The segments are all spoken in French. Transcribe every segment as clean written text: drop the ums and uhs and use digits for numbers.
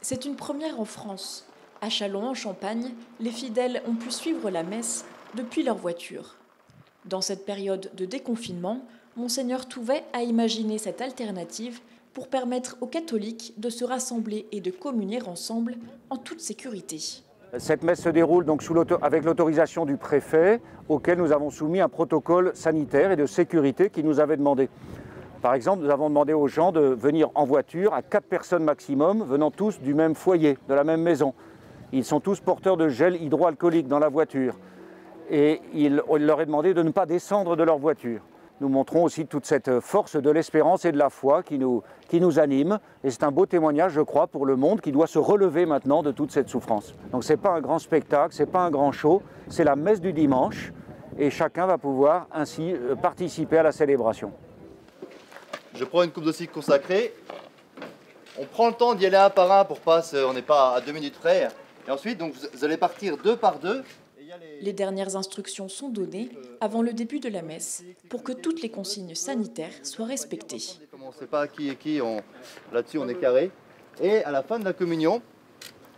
C'est une première en France. À Châlons en Champagne, les fidèles ont pu suivre la messe depuis leur voiture. Dans cette période de déconfinement, Monseigneur Touvet a imaginé cette alternative pour permettre aux catholiques de se rassembler et de communier ensemble en toute sécurité. Cette messe se déroule donc avec l'autorisation du préfet, auquel nous avons soumis un protocole sanitaire et de sécurité qu'il nous avait demandé. Par exemple, nous avons demandé aux gens de venir en voiture à 4 personnes maximum, venant tous du même foyer, de la même maison. Ils sont tous porteurs de gel hydroalcoolique dans la voiture. Et il leur est demandé de ne pas descendre de leur voiture. Nous montrons aussi toute cette force de l'espérance et de la foi qui nous anime. Et c'est un beau témoignage, je crois, pour le monde qui doit se relever maintenant de toute cette souffrance. Donc ce n'est pas un grand spectacle, ce n'est pas un grand show, c'est la messe du dimanche. Et chacun va pouvoir ainsi participer à la célébration. Je prends une coupe de cycle consacrée. On prend le temps d'y aller un par un pour pas, on n'est pas à 2 minutes près. Et ensuite, donc, vous allez partir 2 par 2. Les dernières instructions sont données avant le début de la messe pour que toutes les consignes sanitaires soient respectées. On ne sait pas qui est qui, là-dessus on est carré. Et à la fin de la communion,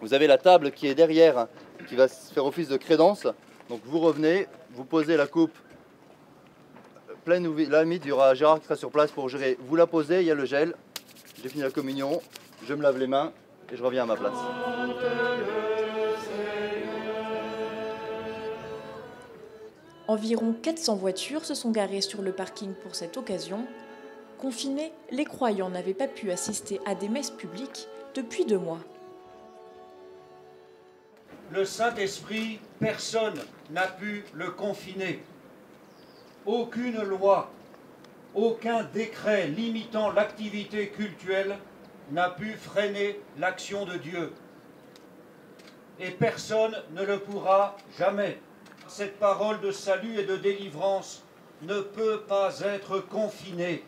vous avez la table qui est derrière, qui va faire office de crédence. Donc vous revenez, vous posez la coupe pleine ou la limite, il y aura Gérard qui sera sur place pour gérer. Vous la posez, il y a le gel, j'ai fini la communion, je me lave les mains et je reviens à ma place. Environ 400 voitures se sont garées sur le parking pour cette occasion. Confinés, les croyants n'avaient pas pu assister à des messes publiques depuis 2 mois. Le Saint-Esprit, personne n'a pu le confiner. Aucune loi, aucun décret limitant l'activité cultuelle n'a pu freiner l'action de Dieu. Et personne ne le pourra jamais. Cette parole de salut et de délivrance ne peut pas être confinée.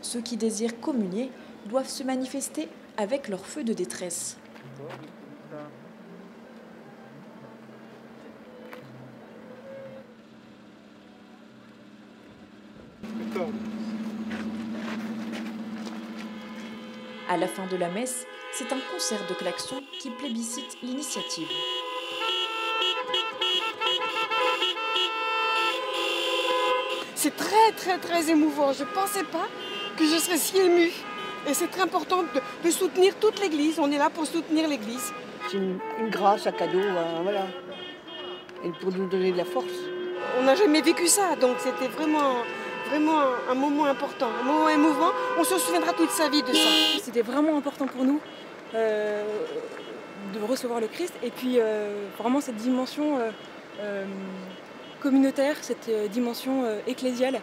Ceux qui désirent communier doivent se manifester avec leur feu de détresse. À la fin de la messe, c'est un concert de klaxons qui plébiscite l'initiative. C'est très émouvant. Je ne pensais pas que je serais si émue. Et c'est très important de soutenir toute l'Église. On est là pour soutenir l'Église. C'est une grâce, un cadeau, voilà. Et pour nous donner de la force. On n'a jamais vécu ça, donc c'était vraiment un moment important, un moment émouvant. On se souviendra toute sa vie de ça. C'était vraiment important pour nous de recevoir le Christ. Et puis vraiment cette dimension communautaire, cette dimension ecclésiale,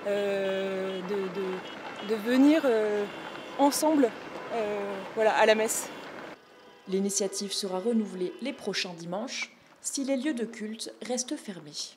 de venir ensemble à la messe. L'initiative sera renouvelée les prochains dimanches si les lieux de culte restent fermés.